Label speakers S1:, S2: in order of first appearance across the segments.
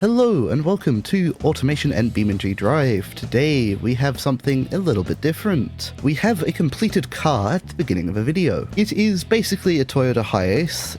S1: Hello and welcome to Automation and beamng.drive. Today we have something a little bit different. We have a completed car at the beginning of a video. It is basically a Toyota Hiace,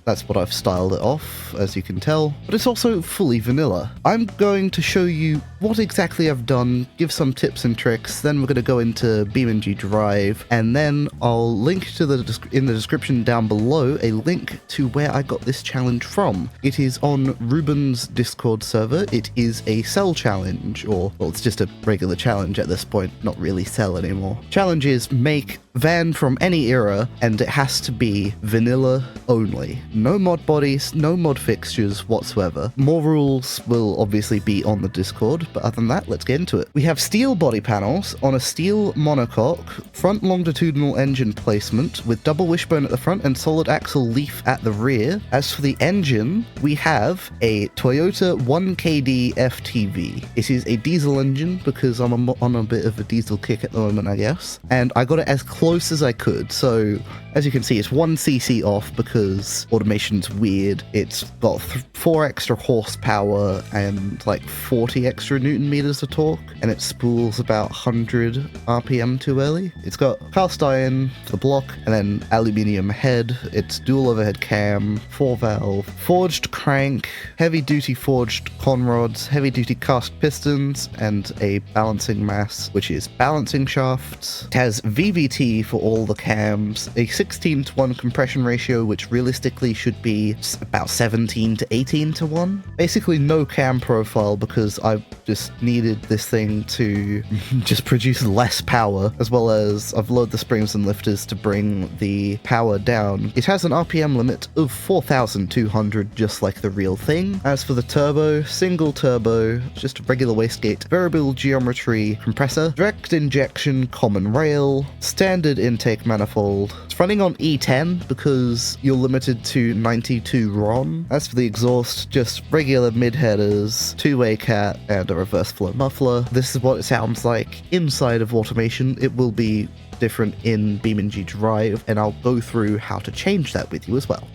S1: that's what I've styled it off, as you can tell, but it's also fully vanilla. I'm going to show you what exactly I've done, give some tips and tricks, then we're going to go into beamng.drive, and then I'll link to in the description down below a link to where I got this challenge from. It is on Ruben's Discord server. It is a cell challenge, well, it's just a regular challenge at this point, not really cell anymore. Challenge is make van from any era, and it has to be vanilla only. No mod bodies, no mod fixtures whatsoever. More rules will obviously be on the Discord, but other than that, let's get into it. We have steel body panels on a steel monocoque, front longitudinal engine placement with double wishbone at the front and solid axle leaf at the rear. As for the engine, we have a Toyota 1KD FTV. It is a diesel engine because I'm on a bit of a diesel kick at the moment, I guess, and I got it as close as I could. So as you can see, it's 1cc off because automation's weird. It's got 4 extra horsepower and like 40 extra newton meters of torque, and it spools about 100 RPM too early. It's got cast iron for the block and then aluminium head. It's dual overhead cam, 4-valve, forged crank, heavy duty forged con rods, heavy duty cast pistons, and a balancing mass, which is balancing shafts. It has VVT for all the cams, a 16:1 compression ratio, which realistically should be about 17 to 18 to 1. Basically no cam profile because I just needed this thing to just produce less power, as well as I've loaded the springs and lifters to bring the power down. It has an RPM limit of 4,200, just like the real thing. As for the turbo, single turbo, just a regular wastegate, variable geometry compressor, direct injection common rail, standard intake manifold. It's running on E10 because you're limited to 92 RON. As for the exhaust, just regular mid-headers, two-way cat, and a reverse flow muffler. This is what it sounds like inside of automation. It will be different in beamng.drive, and I'll go through how to change that with you as well.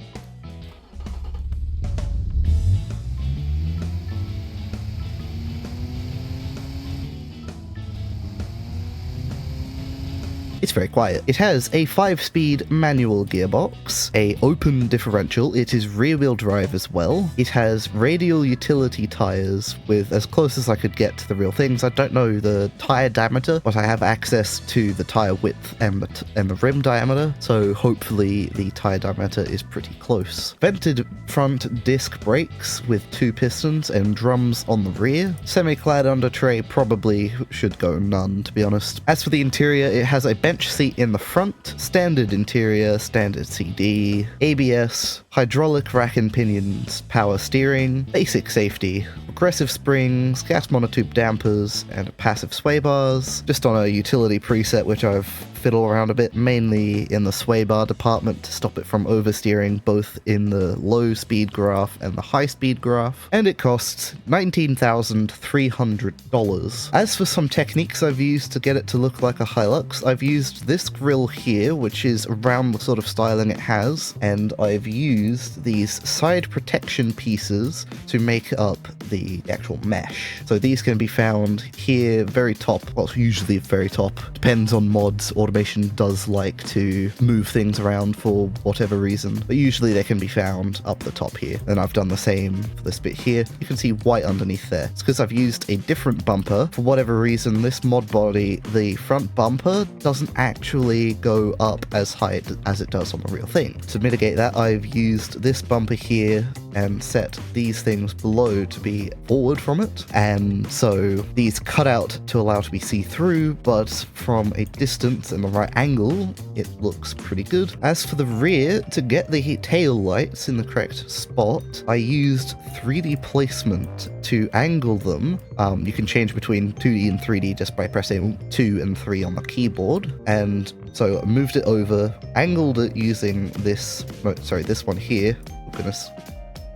S1: It's very quiet. It has a 5-speed manual gearbox, a open differential. It is rear-wheel drive as well. It has radial utility tires with as close as I could get to the real things. I don't know the tire diameter, but I have access to the tire width and the rim diameter, so hopefully the tire diameter is pretty close. Vented front disc brakes with 2 pistons and drums on the rear. Semi-clad under tray probably should go none, to be honest. As for the interior, it has a bench seat in the front, standard interior, standard CD, ABS, hydraulic rack and pinions, power steering, basic safety, progressive springs, gas monotube dampers, and passive sway bars. Just on a utility preset, which I've fiddled around a bit, mainly in the sway bar department to stop it from oversteering both in the low speed graph and the high speed graph, and it costs $19,300. As for some techniques I've used to get it to look like a Hilux, I've used this grille here, which is around the sort of styling it has, and I've used these side protection pieces to make up the actual mesh. So these can be found here, very top, well, usually very top, depends on mods. Automation does like to move things around for whatever reason, but usually they can be found up the top here. And I've done the same for this bit here. You can see white underneath there. It's because I've used a different bumper. For whatever reason, this mod body, the front bumper doesn't actually go up as high as it does on the real thing. To mitigate that, I've used this bumper here and set these things below to be forward from it, and so these cut out to allow it to be see-through, but from a distance and the right angle it looks pretty good. As for the rear, to get the tail lights in the correct spot, I used 3D placement to angle them. You can change between 2D and 3D just by pressing 2 and 3 on the keyboard, and so I moved it over, angled it using this one here. Oh goodness,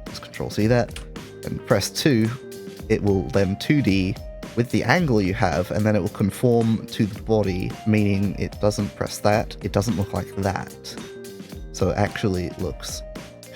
S1: let's Control C that, and press 2, it will then 2D with the angle you have, and then it will conform to the body, meaning it doesn't press that, it doesn't look like that. So it actually looks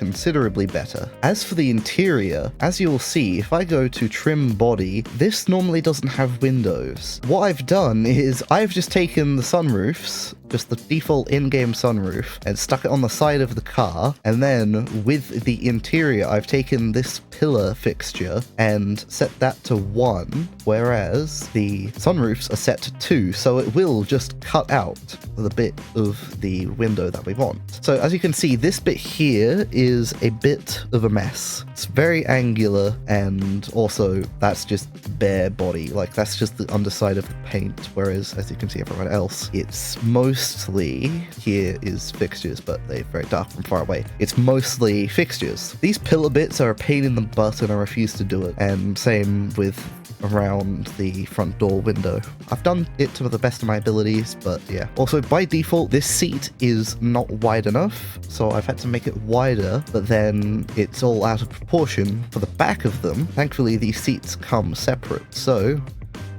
S1: considerably better. As for the interior, as you'll see, if I go to trim body, this normally doesn't have windows. What I've done is I've just taken the sunroofs, just the default in-game sunroof, and stuck it on the side of the car, and then with the interior I've taken this pillar fixture and set that to 1, whereas the sunroofs are set to 2, so it will just cut out the bit of the window that we want. So as you can see, this bit here is a bit of a mess. It's very angular, and also that's just bare body, like that's just the underside of the paint, whereas as you can see everyone else, it's mostly, here is fixtures, but they're very dark from far away. It's mostly fixtures. These pillar bits are a pain in the butt and I refuse to do it, and same with around the front door window. I've done it to the best of my abilities, but yeah. Also, by default, this seat is not wide enough, so I've had to make it wider, but then it's all out of proportion for the back of them. Thankfully, these seats come separate, so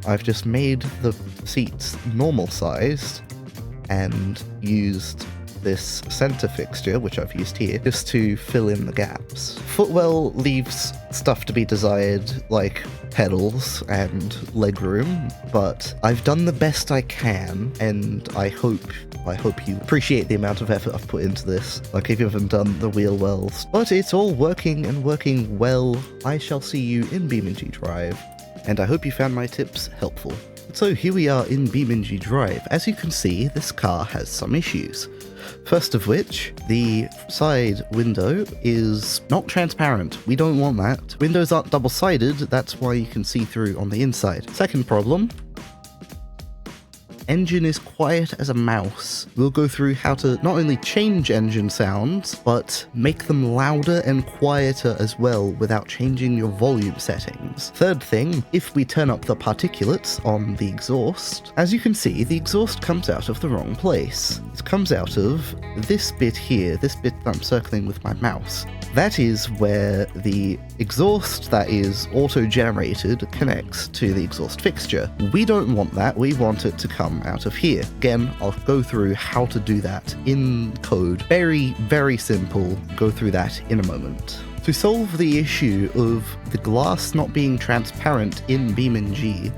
S1: I've just made the seats normal sized and used this center fixture, which I've used here, just to fill in the gaps. Footwell leaves stuff to be desired, like pedals and legroom, but I've done the best I can, and I hope you appreciate the amount of effort I've put into this. Like, I've even done the wheel wells, but it's all working and working well. I shall see you in beamng.drive, and I hope you found my tips helpful. So here we are in beamng.drive. As you can see, this car has some issues. First of which, the side window is not transparent. We don't want that. Windows aren't double-sided, that's why you can see through on the inside. Second problem, engine is quiet as a mouse. We'll go through how to not only change engine sounds, but make them louder and quieter as well without changing your volume settings. Third thing, if we turn up the particulates on the exhaust, as you can see, the exhaust comes out of the wrong place. It comes out of this bit here, this bit that I'm circling with my mouse. That is where the exhaust that is auto-generated connects to the exhaust fixture. We don't want that, we want it to come out of here. Again, I'll go through how to do that in code. Very, very simple. Go through that in a moment. To solve the issue of the glass not being transparent in beamng,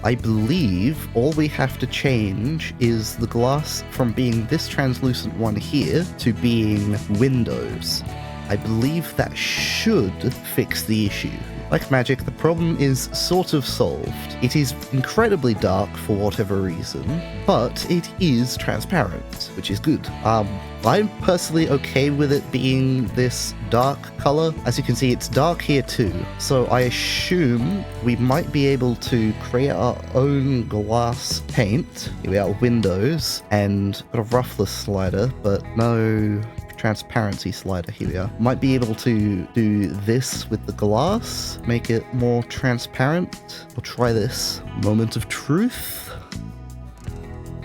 S1: I believe all we have to change is the glass from being this translucent one here to being windows. I believe that should fix the issue. Like magic, the problem is sort of solved. It is incredibly dark for whatever reason, but it is transparent, which is good. I'm personally okay with it being this dark color. As you can see, it's dark here too, so I assume we might be able to create our own glass paint. Here we are, windows, and got a roughness slider, but no transparency slider. Here we are. Might be able to do this with the glass, make it more transparent. We'll try this. Moment of truth.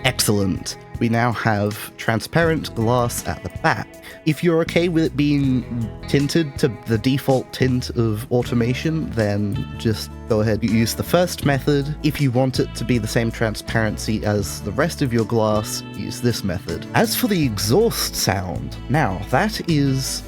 S1: Excellent. We now have transparent glass at the back. If you're okay with it being tinted to the default tint of automation, then just go ahead and use the first method. If you want it to be the same transparency as the rest of your glass, use this method. As for the exhaust sound, now that is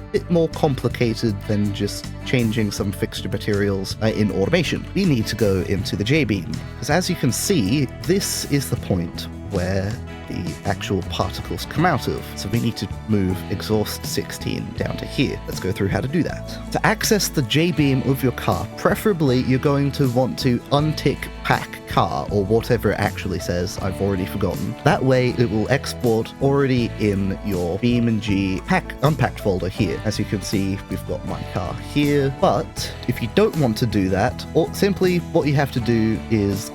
S1: a bit more complicated than just changing some fixture materials in automation. We need to go into the J-beam, because as you can see, this is the point where the actual particles come out of. So we need to move exhaust 16 down to here. Let's go through how to do that. To access the J-beam of your car, preferably you're going to want to untick pack car, or whatever it actually says, I've already forgotten. That way it will export already in your beamng unpacked folder here. As you can see, we've got my car here, but if you don't want to do that, or simply what you have to do is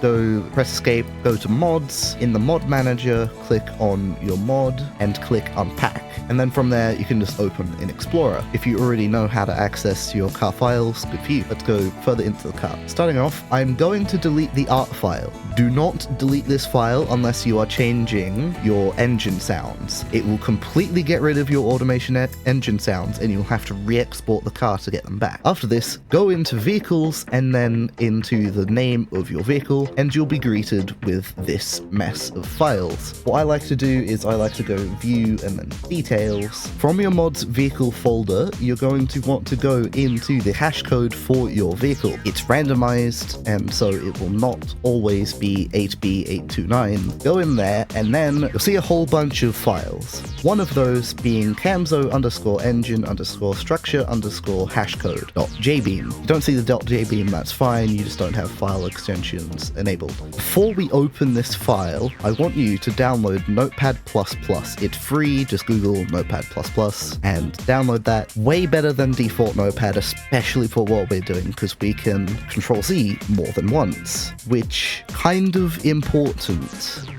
S1: press escape, go to mods, in the mod manager, click on your mod and click unpack. And then from there, you can just open in Explorer. If you already know how to access your car files, good for you. Let's go further into the car. Starting off, I'm going to delete the art file. Do not delete this file unless you are changing your engine sounds. It will completely get rid of your automation engine sounds, and you'll have to re-export the car to get them back. After this, go into vehicles and then into the name of your vehicle, and you'll be greeted with this mess of files. What I like to do is I like to go view and then details. details. From your mod's vehicle folder, you're going to want to go into the hash code for your vehicle. It's randomized, and so it will not always be 8B829. Go in there, and then you'll see a whole bunch of files. One of those being camzo_engine_structure_hashcode.jbeam. You don't see the .jbeam, that's fine, you just don't have file extensions enabled. Before we open this file, I want you to download Notepad++. It's free, just Google Notepad++ and download that. Way better than default Notepad, especially for what we're doing, because we can Control-Z more than once, which kind of important.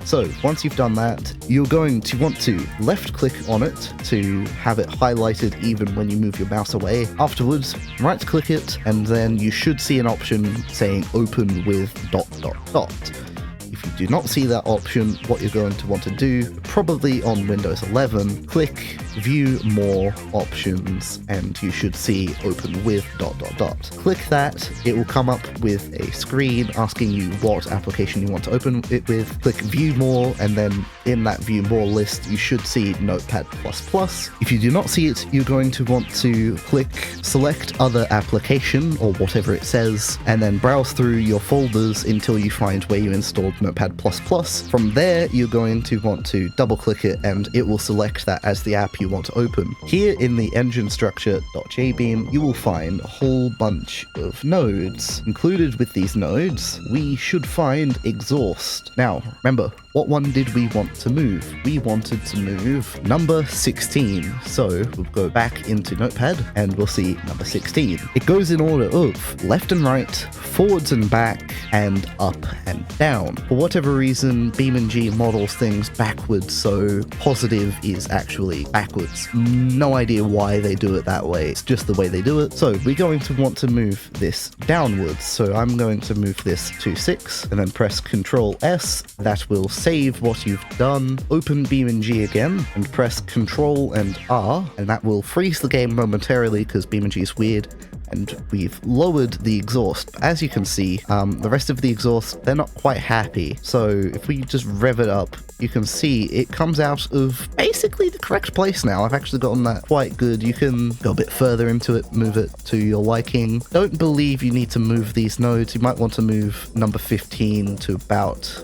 S1: So once you've done that, you're going to want to left-click on it to have it highlighted even when you move your mouse away. Afterwards, right-click it, and then you should see an option saying open with ... If you do not see that option, what you're going to want to do, probably on Windows 11, click View More Options, and you should see Open with ... Click that, it will come up with a screen asking you what application you want to open it with. Click View More, and then in that View More list, you should see Notepad++. If you do not see it, you're going to want to click Select Other Application, or whatever it says, and then browse through your folders until you find where you installed Notepad++. From there, you're going to want to double-click it, and it will select that as the app you want to open. Here in the engine structure.jbeam, you will find a whole bunch of nodes. Included with these nodes, we should find exhaust. Now, remember, what one did we want to move? We wanted to move number 16. So we'll go back into Notepad and we'll see number 16. It goes in order of left and right, forwards and back, and up and down. For whatever reason, beamng models things backwards, so positive is actually backwards. No idea why they do it that way. It's just the way they do it. So we're going to want to move this downwards. So I'm going to move this to 6 and then press Ctrl S. That will save what you've done. Open beamng again and press Ctrl and R, and that will freeze the game momentarily because beamng is weird. And we've lowered the exhaust. As you can see, the rest of the exhaust, they're not quite happy. So if we just rev it up, you can see it comes out of basically the correct place now. I've actually gotten that quite good. You can go a bit further into it, move it to your liking. Don't believe you need to move these nodes. You might want to move number 15 to about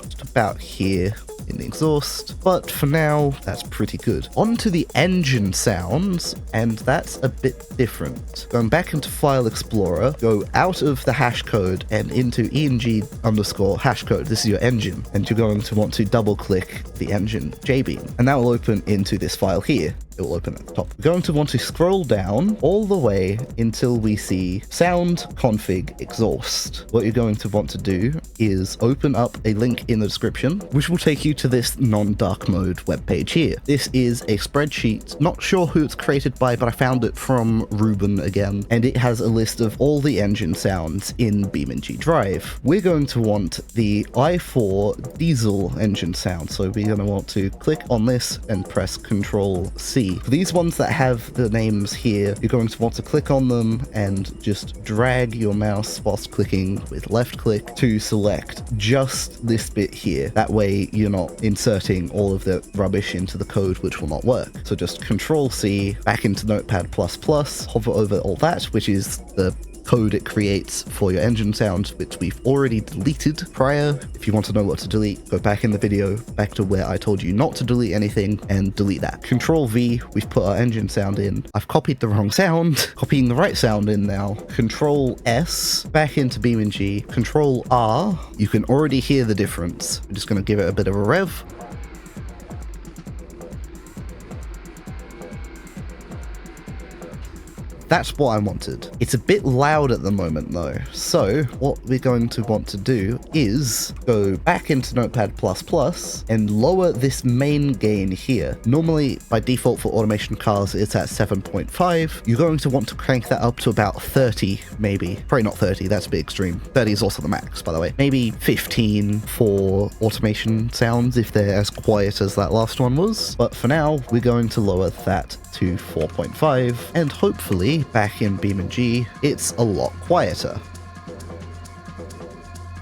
S1: here in the exhaust, but for now, that's pretty good. On to the engine sounds, and that's a bit different. Going back into File Explorer, go out of the hash code and into beamng_hashcode. This is your engine, and you're going to want to double-click the engine JBeam, and that will open into this file here. It will open at the top. We're going to want to scroll down all the way until we see sound config exhaust. What you're going to want to do is open up a link in the description, which will take you to this non-dark mode webpage here. This is a spreadsheet, not sure who it's created by, but I found it from Ruben again, and it has a list of all the engine sounds in beamng.drive. We're going to want the i4 diesel engine sound, so we're going to want to click on this and press Ctrl-C. For these ones that have the names here, you're going to want to click on them and just drag your mouse whilst clicking with left click to select just this bit here. That way you're not inserting all of the rubbish into the code, which will not work. So just Ctrl-C, back into Notepad++, hover over all that, which is the code it creates for your engine sound, which we've already deleted prior. If you want to know what to delete, go back in the video, back to where I told you not to delete anything, and delete that. Ctrl-V, we've put our engine sound in. I've copied the wrong sound, copying the right sound in now. Ctrl-S, back into beamng. Ctrl-R, you can already hear the difference. I'm just going to give it a bit of a rev. That's what I wanted. It's a bit loud at the moment though, so what we're going to want to do is go back into Notepad++ and lower this main gain here. Normally, by default for automation cars, it's at 7.5. You're going to want to crank that up to about 30, maybe. Probably not 30, that's a bit extreme. 30 is also the max, by the way. Maybe 15 for automation sounds if they're as quiet as that last one was. But for now, we're going to lower that to 4.5, and hopefully back in beamng it's a lot quieter.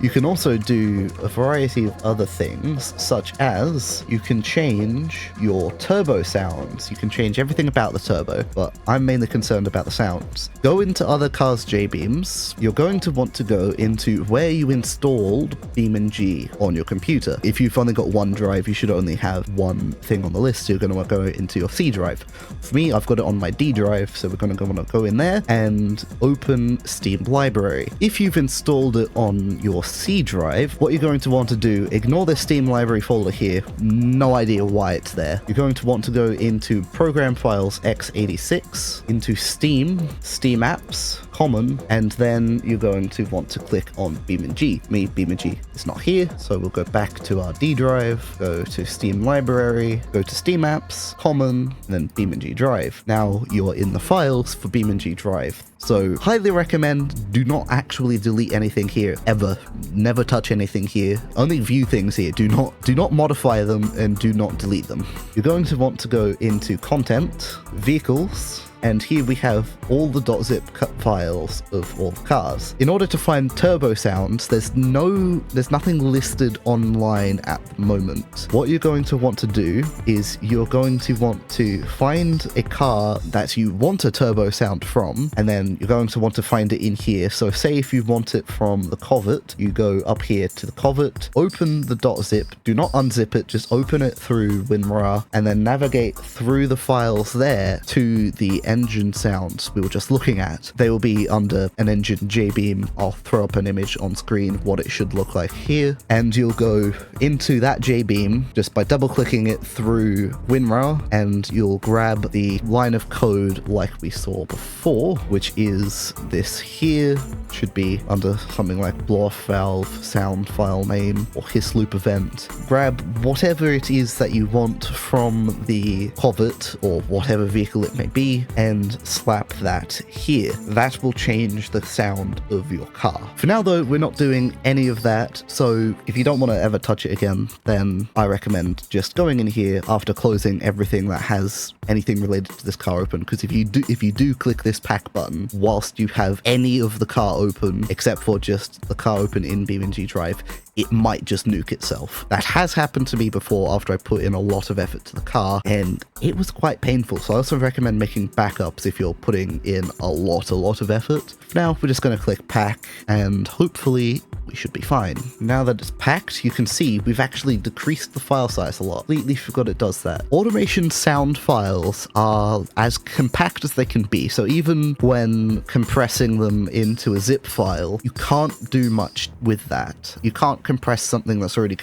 S1: You can also do a variety of other things, such as you can change your turbo sounds. You can change everything about the turbo, but I'm mainly concerned about the sounds. Go into other cars' JBeams. You're going to want to go into where you installed beamng on your computer. If you've only got one drive, you should only have one thing on the list. You're going to want to go into your C drive. For me, I've got it on my D drive, so we're going to want to go in there and open Steam library. If you've installed it on your C drive, what you're going to want to do, ignore this Steam library folder here. No idea why it's there. You're going to want to go into Program Files x86, into Steam, Steam Apps, Common, and then you're going to want to click on beamng. beamng is not here, so we'll go back to our D drive, go to Steam library, go to Steam Apps, Common, and then beamng drive. Now you're in the files for beamng drive. So highly recommend do not actually delete anything here ever. Never touch anything here. Only view things here. Do not modify them and do not delete them. You're going to want to go into Content, Vehicles, and here we have all the .zip files of all the cars. In order to find turbo sounds, there's nothing listed online at the moment. What you're going to want to do is you're going to want to find a car that you want a turbo sound from, and then you're going to want to find it in here. So say if you want it from the covert, you go up here to the covert, open the .zip, do not unzip it, just open it through WinRAR, and then navigate through the files there to the engine sounds we were just looking at. They will be under an engine JBeam. I'll throw up an image on screen what it should look like here, and you'll go into that JBeam just by double clicking it through WinRAR, and you'll grab the line of code like we saw before, which is this here. Should be under something like blow off valve, sound file name, or hiss loop event. Grab whatever it is that you want from the covert or whatever vehicle it may be, and slap that here. That will change the sound of your car. For now though, we're not doing any of that, so if you don't want to ever touch it again, then I recommend just going in here after closing everything that has anything related to this car open, because if you do click this pack button whilst you have any of the car open except for just the car open in beamng drive, it might just nuke itself. That has happened to me before after I put in a lot of effort to the car, and it was quite painful. So I also recommend making backups if you're putting in a lot of effort. For now, we're just going to click pack, and hopefully we should be fine. Now that it's packed, you can see we've actually decreased the file size a lot. Completely forgot it does that. Automation sound files are as compact as they can be, so even when compressing them into a zip file, you can't do much with that. You can't compress something that's already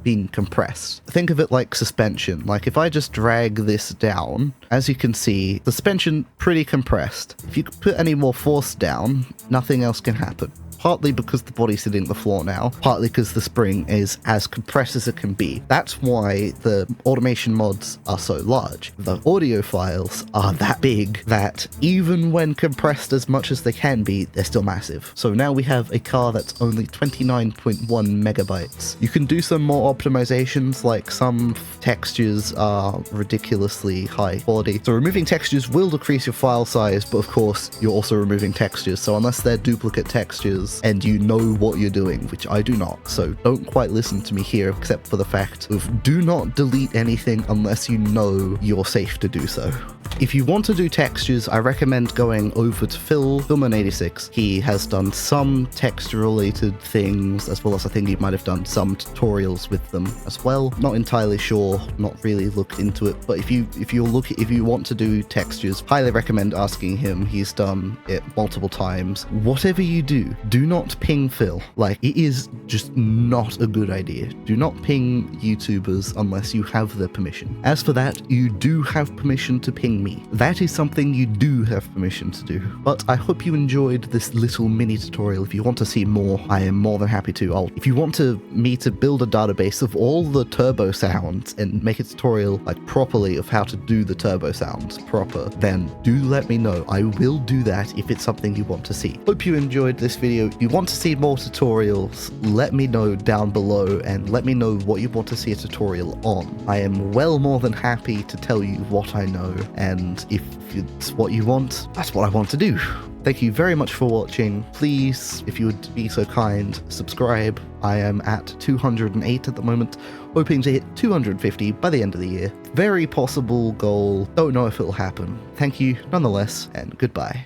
S1: being compressed. Think of it like suspension. Like if I just drag this down, as you can see, suspension pretty compressed. If you put any more force down, nothing else can happen. Partly because the body's sitting on the floor now, partly because the spring is as compressed as it can be. That's why the automation mods are so large. The audio files are that big that even when compressed as much as they can be, they're still massive. So now we have a car that's only 29.1 megabytes. You can do some more optimizations, like some textures are ridiculously high quality. So removing textures will decrease your file size, but of course you're also removing textures. So unless they're duplicate textures, and you know what you're doing, which I do not, so don't quite listen to me here except for the fact of do not delete anything unless you know you're safe to do so. If you want to do textures, I recommend going over to Philman86. He has done some texture-related things, as well as I think he might have done some tutorials with them as well. Not entirely sure, not really looked into it, but if you want to do textures, highly recommend asking him. He's done it multiple times. Whatever you do not ping Phil. Like, it is just not a good idea. Do not ping YouTubers unless you have their permission. As for that, you do have permission to ping me. That is something you do have permission to do. But I hope you enjoyed this little mini tutorial. If you want to see more, I am more than happy to. If you want me to build a database of all the turbo sounds and make a tutorial like properly of how to do the turbo sounds proper, then do let me know. I will do that if it's something you want to see. Hope you enjoyed this video. If you want to see more tutorials, let me know down below and let me know what you want to see a tutorial on. I am well more than happy to tell you what I know, and if it's what you want, that's what I want to do. Thank you very much for watching. Please, if you would be so kind, subscribe. I am at 208 at the moment, hoping to hit 250 by the end of the year. Very possible goal, don't know if it'll happen. Thank you nonetheless, and goodbye.